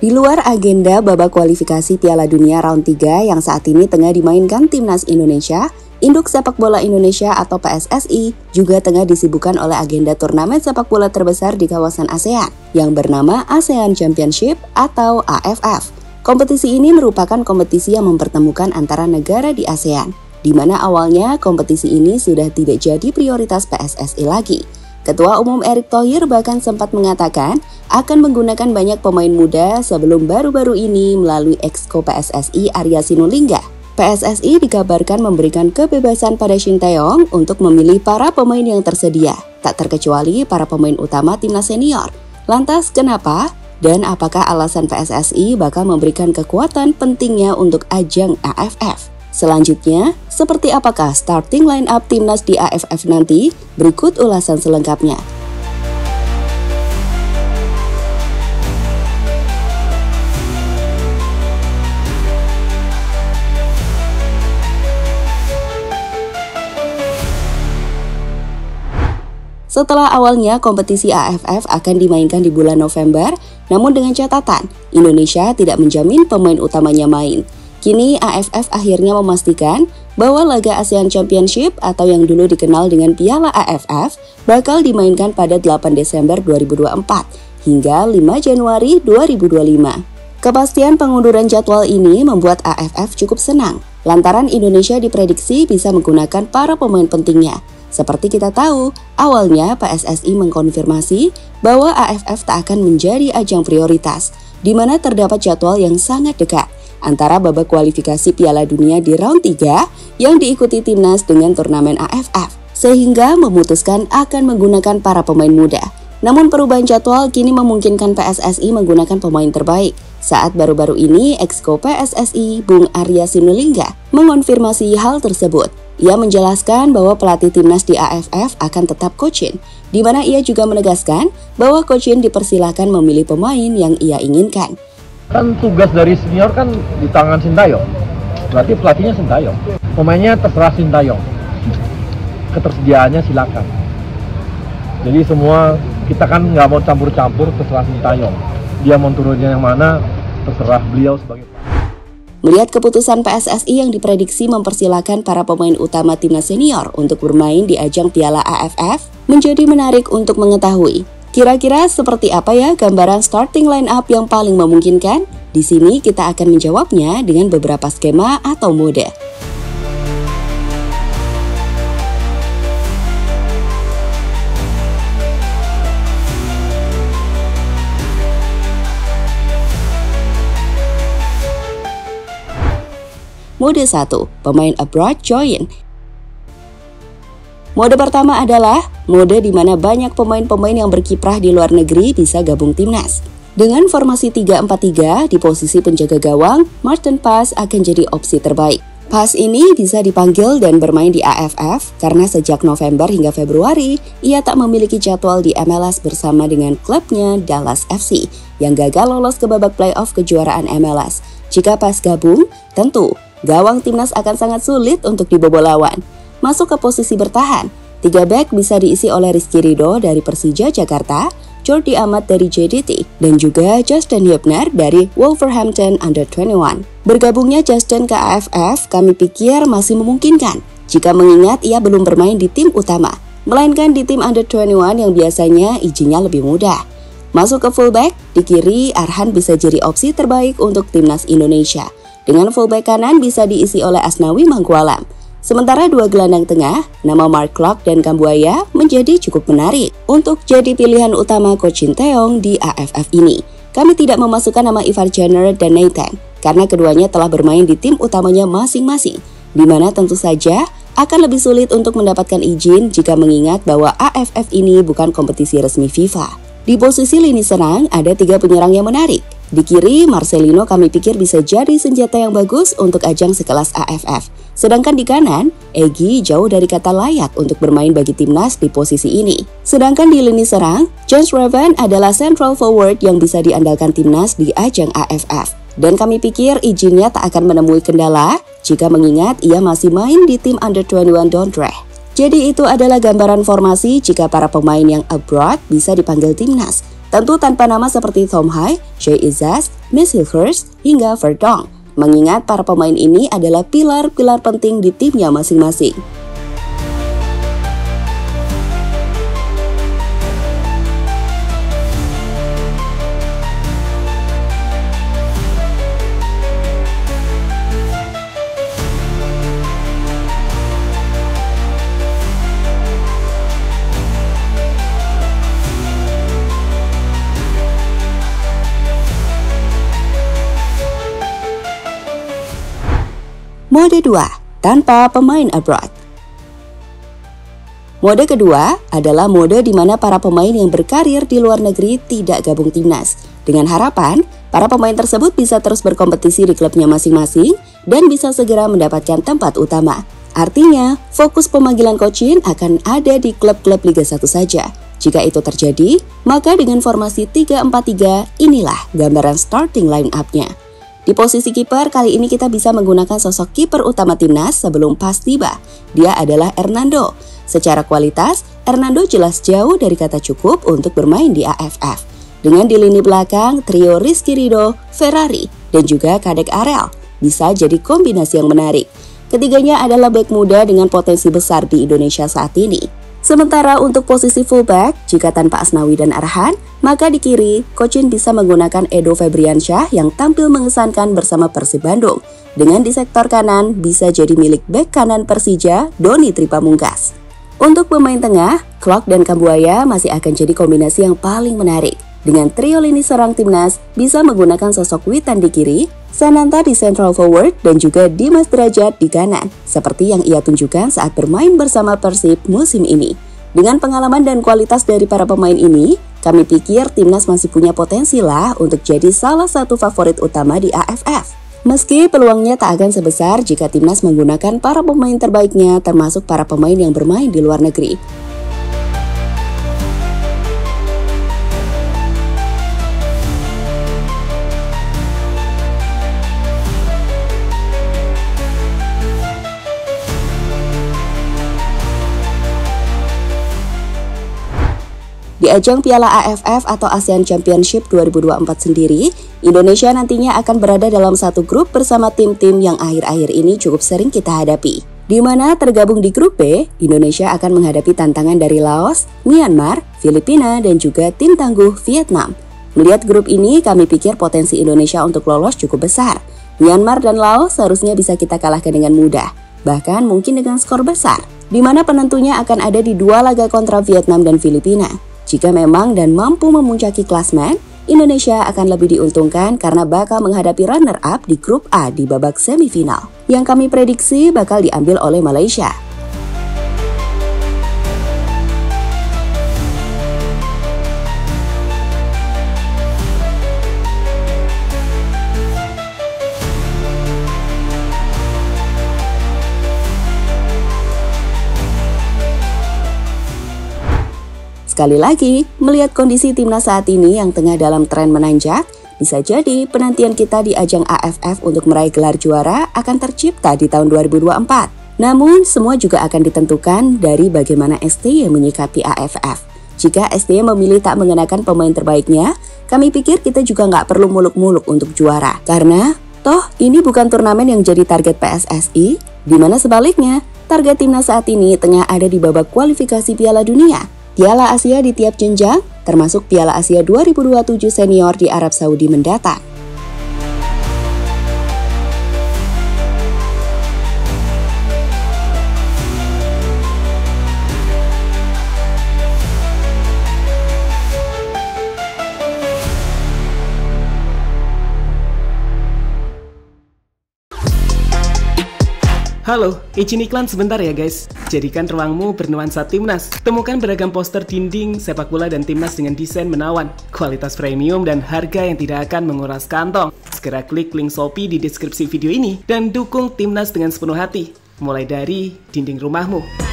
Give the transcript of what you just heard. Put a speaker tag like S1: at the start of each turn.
S1: Di luar agenda babak kualifikasi Piala Dunia Round 3 yang saat ini tengah dimainkan Timnas Indonesia, Induk Sepak Bola Indonesia atau PSSI juga tengah disibukkan oleh agenda turnamen sepak bola terbesar di kawasan ASEAN yang bernama ASEAN Championship atau AFF. Kompetisi ini merupakan kompetisi yang mempertemukan antara negara di ASEAN, di mana awalnya kompetisi ini sudah tidak jadi prioritas PSSI lagi. Ketua Umum Erick Thohir bahkan sempat mengatakan akan menggunakan banyak pemain muda sebelum baru-baru ini melalui Exco PSSI Arya Sinulinga. PSSI dikabarkan memberikan kebebasan pada Shin Tae-yong untuk memilih para pemain yang tersedia, tak terkecuali para pemain utama timnas senior. Lantas kenapa? Dan apakah alasan PSSI bakal memberikan kekuatan pentingnya untuk ajang AFF? Selanjutnya, seperti apakah starting line up timnas di AFF nanti? Berikut ulasan selengkapnya. Setelah awalnya kompetisi AFF akan dimainkan di bulan November, namun dengan catatan Indonesia tidak menjamin pemain utamanya main. Kini AFF akhirnya memastikan bahwa laga ASEAN Championship atau yang dulu dikenal dengan Piala AFF bakal dimainkan pada 8 Desember 2024 hingga 5 Januari 2025. Kepastian pengunduran jadwal ini membuat AFF cukup senang lantaran Indonesia diprediksi bisa menggunakan para pemain pentingnya. Seperti kita tahu, awalnya PSSI mengkonfirmasi bahwa AFF tak akan menjadi ajang prioritas, di mana terdapat jadwal yang sangat dekat antara babak kualifikasi Piala Dunia di round 3 yang diikuti timnas dengan turnamen AFF, sehingga memutuskan akan menggunakan para pemain muda. Namun perubahan jadwal kini memungkinkan PSSI menggunakan pemain terbaik. Saat baru-baru ini, Exco PSSI Bung Arya Sinulinga mengonfirmasi hal tersebut. Ia menjelaskan bahwa pelatih timnas di AFF akan tetap Coach Shin, di mana ia juga menegaskan bahwa Coach Shin dipersilahkan memilih pemain yang ia inginkan.
S2: Kan tugas dari senior kan di tangan Shin Tae-yong, berarti pelatihnya Shin Tae-yong. Pemainnya terserah Shin Tae-yong, ketersediaannya silakan. Jadi semua kita kan nggak mau campur-campur, terserah Shin Tae-yong. Dia mau turunnya yang mana, terserah beliau sebagai pelatih.
S1: Melihat keputusan PSSI yang diprediksi mempersilahkan para pemain utama timnas senior untuk bermain di ajang Piala AFF menjadi menarik untuk mengetahui. Kira-kira seperti apa ya gambaran starting line up yang paling memungkinkan? Di sini kita akan menjawabnya dengan beberapa skema atau mode. Mode 1, pemain abroad join. Mode pertama adalah mode di mana banyak pemain-pemain yang berkiprah di luar negeri bisa gabung timnas. Dengan formasi 3-4-3 di posisi penjaga gawang, Maarten Paes akan jadi opsi terbaik. Paes ini bisa dipanggil dan bermain di AFF karena sejak November hingga Februari, ia tak memiliki jadwal di MLS bersama dengan klubnya Dallas FC yang gagal lolos ke babak playoff kejuaraan MLS. Jika Paes gabung, tentu gawang timnas akan sangat sulit untuk dibobol lawan. Masuk ke posisi bertahan, 3 back bisa diisi oleh Rizky Ridho dari Persija Jakarta, Jordi Amat dari JDT, dan juga Justin Hübner dari Wolverhampton Under-21. Bergabungnya Justin ke AFF kami pikir masih memungkinkan jika mengingat ia belum bermain di tim utama, melainkan di tim Under-21 yang biasanya izinnya lebih mudah. Masuk ke fullback, di kiri Arhan bisa jadi opsi terbaik untuk timnas Indonesia. Dengan fullback kanan bisa diisi oleh Asnawi Mangkualam. Sementara 2 gelandang tengah, nama Mark Klok dan Kambuaya menjadi cukup menarik untuk jadi pilihan utama Coach Shin Tae-yong di AFF ini. Kami tidak memasukkan nama Ivar Jenner dan Nathan, karena keduanya telah bermain di tim utamanya masing-masing, di mana tentu saja akan lebih sulit untuk mendapatkan izin jika mengingat bahwa AFF ini bukan kompetisi resmi FIFA. Di posisi lini serang, ada 3 penyerang yang menarik. Di kiri, Marcelino kami pikir bisa jadi senjata yang bagus untuk ajang sekelas AFF. Sedangkan di kanan, Egy jauh dari kata layak untuk bermain bagi timnas di posisi ini. Sedangkan di lini serang, James Raven adalah central forward yang bisa diandalkan timnas di ajang AFF. Dan kami pikir izinnya tak akan menemui kendala jika mengingat ia masih main di tim Under-21 Dordrecht. Jadi itu adalah gambaran formasi jika para pemain yang abroad bisa dipanggil timnas. Tentu tanpa nama seperti Tom Hai, Jay Izzaz, Miss Hilhurst, hingga Verdonk. Mengingat para pemain ini adalah pilar-pilar penting di timnya masing-masing. Mode 2, tanpa pemain abroad. Mode kedua adalah mode di mana para pemain yang berkarir di luar negeri tidak gabung timnas. Dengan harapan, para pemain tersebut bisa terus berkompetisi di klubnya masing-masing dan bisa segera mendapatkan tempat utama. Artinya, fokus pemanggilan coach-in akan ada di klub-klub Liga 1 saja. Jika itu terjadi, maka dengan formasi 3-4-3 inilah gambaran starting line-up-nya. Di posisi kiper kali ini kita bisa menggunakan sosok kiper utama timnas sebelum PAS tiba. Dia adalah Hernando. Secara kualitas, Hernando jelas jauh dari kata cukup untuk bermain di AFF. Dengan di lini belakang, trio Rizky Ridho, Ferrari, dan juga Kadek Arel bisa jadi kombinasi yang menarik. Ketiganya adalah bek muda dengan potensi besar di Indonesia saat ini. Sementara untuk posisi fullback, jika tanpa Asnawi dan Arhan, maka di kiri, coach-in bisa menggunakan Edo Febriansyah yang tampil mengesankan bersama Persib Bandung. Dengan di sektor kanan, bisa jadi milik bek kanan Persija, Doni Tripamungkas. Untuk pemain tengah, Klok dan Kambuaya masih akan jadi kombinasi yang paling menarik. Dengan trio lini serang timnas, bisa menggunakan sosok Witan di kiri, Sananta di central forward, dan juga Dimas Derajat di kanan, seperti yang ia tunjukkan saat bermain bersama Persib musim ini. Dengan pengalaman dan kualitas dari para pemain ini, kami pikir timnas masih punya potensi lah untuk jadi salah satu favorit utama di AFF. Meski peluangnya tak akan sebesar jika timnas menggunakan para pemain terbaiknya termasuk para pemain yang bermain di luar negeri. Di ajang Piala AFF atau ASEAN Championship 2024 sendiri, Indonesia nantinya akan berada dalam satu grup bersama tim-tim yang akhir-akhir ini cukup sering kita hadapi. Di mana tergabung di grup B, Indonesia akan menghadapi tantangan dari Laos, Myanmar, Filipina, dan juga tim tangguh Vietnam. Melihat grup ini, kami pikir potensi Indonesia untuk lolos cukup besar. Myanmar dan Laos seharusnya bisa kita kalahkan dengan mudah, bahkan mungkin dengan skor besar, di mana penentunya akan ada di dua laga kontra Vietnam dan Filipina. Jika memang dan mampu memuncaki klasmen, Indonesia akan lebih diuntungkan karena bakal menghadapi runner-up di grup A di babak semifinal, yang kami prediksi bakal diambil oleh Malaysia. Sekali lagi, melihat kondisi timnas saat ini yang tengah dalam tren menanjak, bisa jadi penantian kita di ajang AFF untuk meraih gelar juara akan tercipta di tahun 2024. Namun, semua juga akan ditentukan dari bagaimana STY menyikapi AFF. Jika STY memilih tak mengenakan pemain terbaiknya, kami pikir kita juga nggak perlu muluk-muluk untuk juara. Karena, toh ini bukan turnamen yang jadi target PSSI, di mana sebaliknya, target timnas saat ini tengah ada di babak kualifikasi Piala Dunia. Piala Asia di tiap jenjang, termasuk Piala Asia 2027 senior di Arab Saudi mendatang.
S3: Halo, izin iklan sebentar ya guys. Jadikan ruangmu bernuansa timnas. Temukan beragam poster dinding, sepak bola dan timnas dengan desain menawan, kualitas premium dan harga yang tidak akan menguras kantong. Segera klik link Shopee di deskripsi video ini dan dukung timnas dengan sepenuh hati. Mulai dari dinding rumahmu.